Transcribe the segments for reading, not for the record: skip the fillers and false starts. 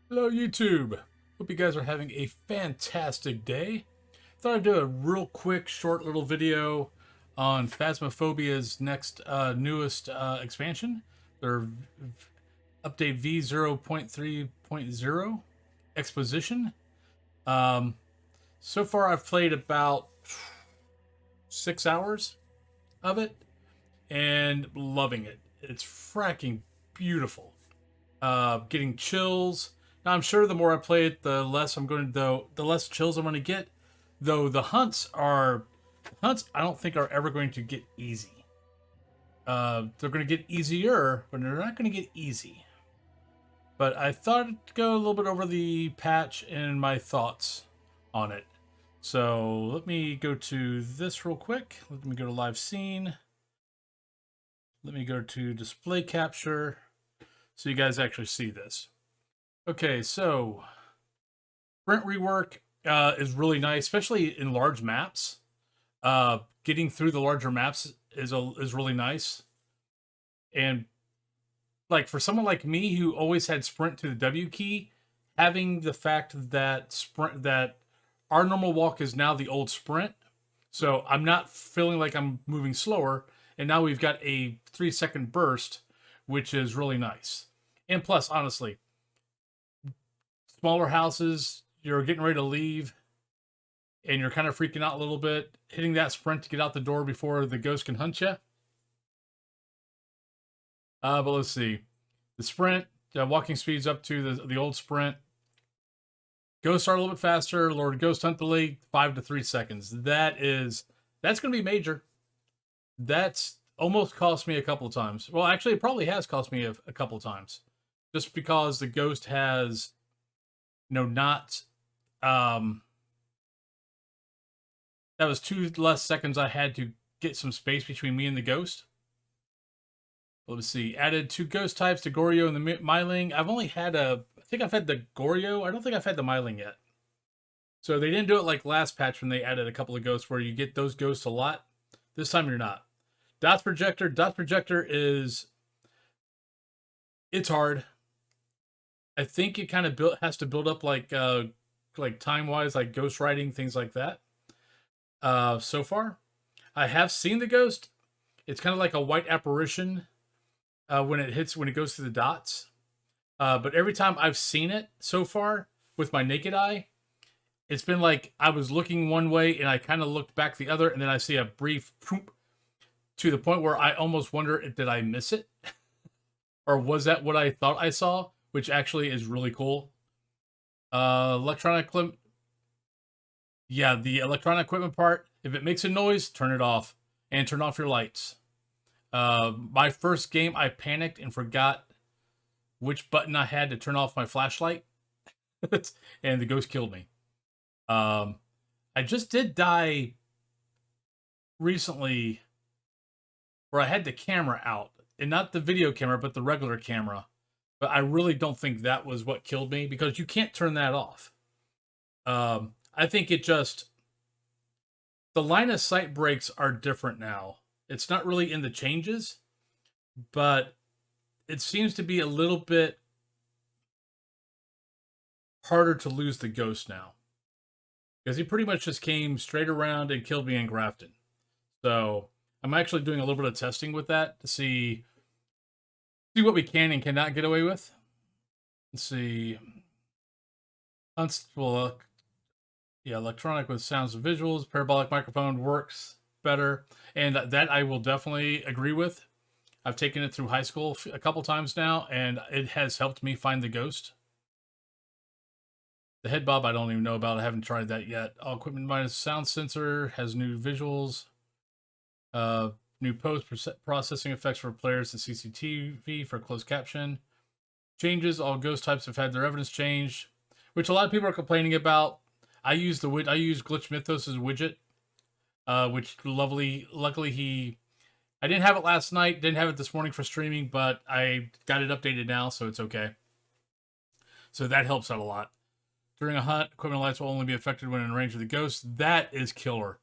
Hello, YouTube. Hope you guys are having a fantastic day. Thought I'd do a real quick, short little video on Phasmophobia's next, newest expansion. Their update V0.3.0 Exposition. Um, so far, I've played about 6 hours of it and loving it. It's fracking beautiful. Getting chills. Now I'm sure the more I play it, the less I'm going to the less chills I'm going to get. Though the hunts I don't think are ever going to get easy. They're going to get easier, but they're not going to get easy. But I thought I'd go a little bit over the patch and my thoughts on it. So let me go to this real quick. Let me go to live scene. Let me go to display capture so you guys actually see this. Okay, so sprint rework is really nice, especially in large maps. Getting through the larger maps is really nice, and like for someone like me who always had sprint to the W key, having the fact that our normal walk is now the old sprint, so I'm not feeling like I'm moving slower, and now we've got a 3 second burst, which is really nice. And plus, honestly, smaller houses, you're getting ready to leave, and you're kind of freaking out a little bit, hitting that sprint to get out the door before the ghost can hunt you. But let's see. The sprint, walking speeds up to the old sprint. Ghosts are a little bit faster. Lord Ghost Hunt delay 5 to 3 seconds. That's going to be major. That's almost cost me a couple of times. Well, actually, it probably has cost me a couple of times, just because the ghost has, not that was 2 less seconds I had to get some space between me and the ghost. Let's see. Added 2 ghost types, the Goryo and the Myling. I think I've had the Goryo. I don't think I've had the Myling yet. So they didn't do it like last patch when they added a couple of ghosts where you get those ghosts a lot. This time you're not. Dots Projector. Dots Projector it's hard. I think it kind of has to build up like time wise, like ghost writing, things like that. So far, I have seen the ghost. It's kind of like a white apparition when it goes through the dots. But every time I've seen it so far with my naked eye, it's been like I was looking one way and I kind of looked back the other, and then I see a brief poop to the point where I almost wonder, did I miss it? Or was that what I thought I saw? Which actually is really cool. Electronic equipment. Yeah, the electronic equipment part. If it makes a noise, turn it off and turn off your lights. My first game, I panicked and forgot which button I had to turn off my flashlight, and the ghost killed me. I just did die recently where I had the camera out, and not the video camera, but the regular camera. But I really don't think that was what killed me, because you can't turn that off. I think the line of sight breaks are different now. It's not really in the changes, but it seems to be a little bit harder to lose the ghost now, because he pretty much just came straight around and killed me in Grafton. So I'm actually doing a little bit of testing with that to see what we can and cannot get away with. Let's see. Well, yeah, electronic with sounds and visuals. Parabolic microphone works better, and that I will definitely agree with. I've taken it through high school a couple times now, and it has helped me find the ghost. The head bob I don't even know about. I haven't tried that yet. All equipment minus sound sensor has new visuals. New post-processing effects for players and CCTV for closed caption. Changes. All ghost types have had their evidence changed, which a lot of people are complaining about. I use Glitch Mythos as a widget, which luckily I didn't have it last night, didn't have it this morning for streaming, but I got it updated now, so it's okay. So that helps out a lot. During a hunt, equipment lights will only be affected when in range of the ghost. That is killer,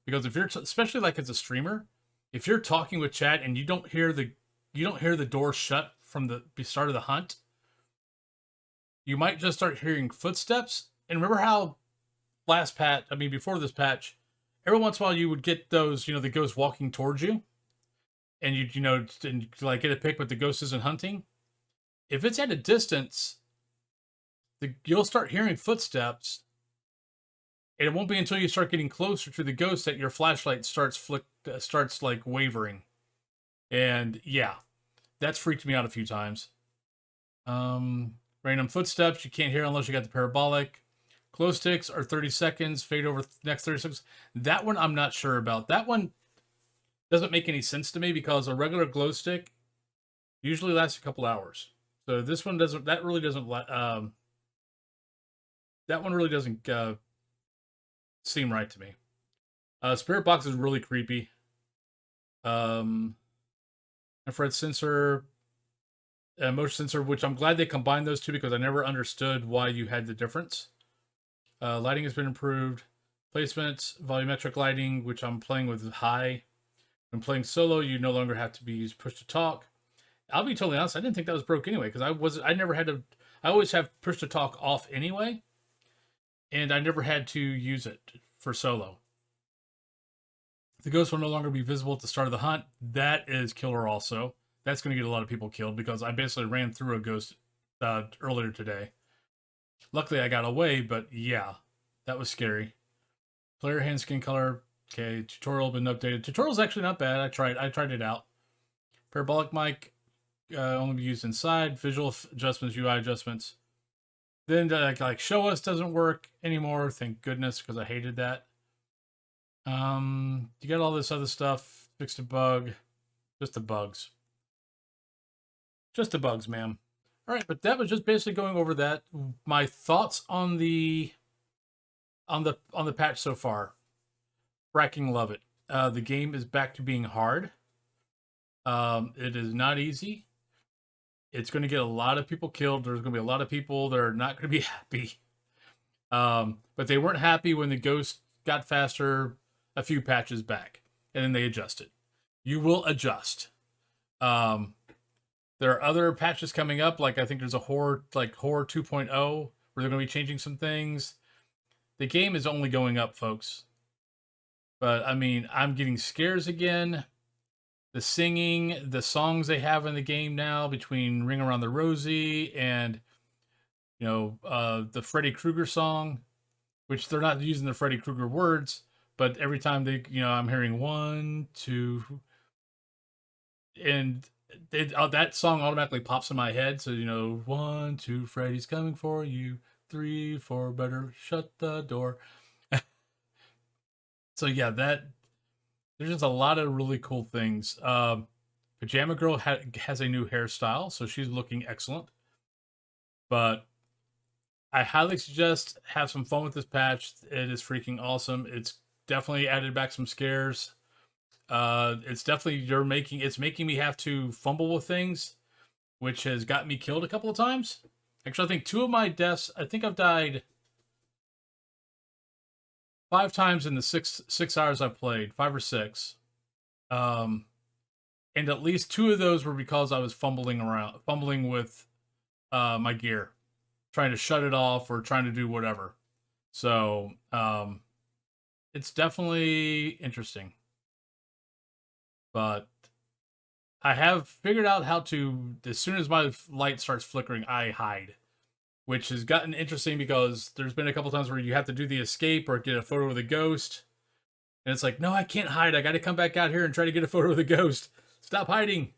because if you're especially like as a streamer, if you're talking with chat and you don't hear the door shut from the start of the hunt, you might just start hearing footsteps. And remember how before this patch, every once in a while you would get those, the ghost walking towards you, and and like get a pick, but the ghost isn't hunting. If it's at a distance, you'll start hearing footsteps, and it won't be until you start getting closer to the ghost that your flashlight starts like wavering. And yeah, that's freaked me out a few times. Random footsteps you can't hear unless you got the parabolic. Glow sticks are 30 seconds, fade over the next 30 seconds. That one I'm not sure about. That one doesn't make any sense to me because a regular glow stick usually lasts a couple hours. So this one doesn't. That one really doesn't seem right to me. Spirit box is really creepy. Infrared sensor, motion sensor, which I'm glad they combined those two because I never understood why you had the difference. Lighting has been improved. Placements, volumetric lighting, which I'm playing with high. When playing solo, you no longer have to be used push to talk. I'll be totally honest, I didn't think that was broke anyway, because I always have push to talk off anyway, and I never had to use it for solo. The ghost will no longer be visible at the start of the hunt. That is killer also. That's going to get a lot of people killed because I basically ran through a ghost earlier today. Luckily, I got away, but yeah, that was scary. Player hand skin color. Okay, tutorial been updated. Tutorial's actually not bad. I tried it out. Parabolic mic only be used inside. Visual adjustments, UI adjustments. Then like show us doesn't work anymore. Thank goodness, because I hated that. You got all this other stuff. Fixed a bug. Just the bugs. Just the bugs, ma'am. All right, but that was just basically going over that. My thoughts on the patch so far. Fracking love it. The game is back to being hard. It is not easy. It's going to get a lot of people killed. There's going to be a lot of people that are not going to be happy. But they weren't happy when the ghost got faster a few patches back, and then they adjusted. You will adjust. There are other patches coming up, like I think there's a Horror 2.0, where they're going to be changing some things. The game is only going up, folks. But, I mean, I'm getting scares again. The singing, the songs they have in the game now, between Ring Around the Rosie and, the Freddy Krueger song, which they're not using the Freddy Krueger words, but every time I'm hearing 1, 2, and that song automatically pops in my head. So, 1, 2, Freddy's coming for you. 3, 4, better shut the door. So yeah, there's just a lot of really cool things. Pajama Girl has a new hairstyle, so she's looking excellent. But I highly suggest have some fun with this patch. It is freaking awesome. It's definitely added back some scares. It's definitely it's making me have to fumble with things, which has got me killed a couple of times. Actually, I think 2 of my deaths, I think I've died 5 times in the six hours I've played, 5 or 6. And at least 2 of those were because I was fumbling with my gear, trying to shut it off or trying to do whatever. So it's definitely interesting. But I have figured out how to, as soon as my light starts flickering, I hide. Which has gotten interesting because there's been a couple times where you have to do the escape or get a photo with a ghost. And it's like, no, I can't hide. I got to come back out here and try to get a photo with a ghost. Stop hiding.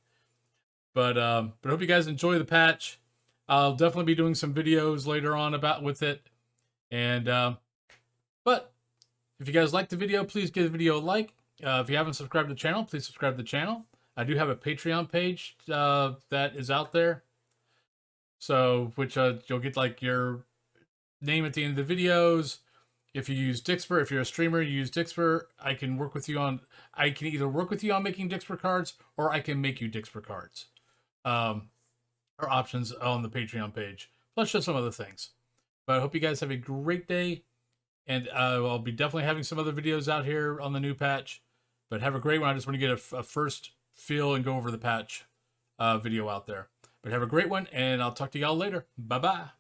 But I hope you guys enjoy the patch. I'll definitely be doing some videos later on with it. And, but if you guys like the video, please give the video a like. If you haven't subscribed to the channel, please subscribe to the channel. I do have a Patreon page that is out there. So, which you'll get like your name at the end of the videos. If you use Dixper, if you're a streamer, you use Dixper. I can either work with you on making Dixper cards, or I can make you Dixper cards. Are options on the Patreon page, plus just some other things. But I hope you guys have a great day, and I'll be definitely having some other videos out here on the new patch. But have a great one. I just want to get a first feel and go over the patch video out there. But have a great one, and I'll talk to y'all later. Bye-bye.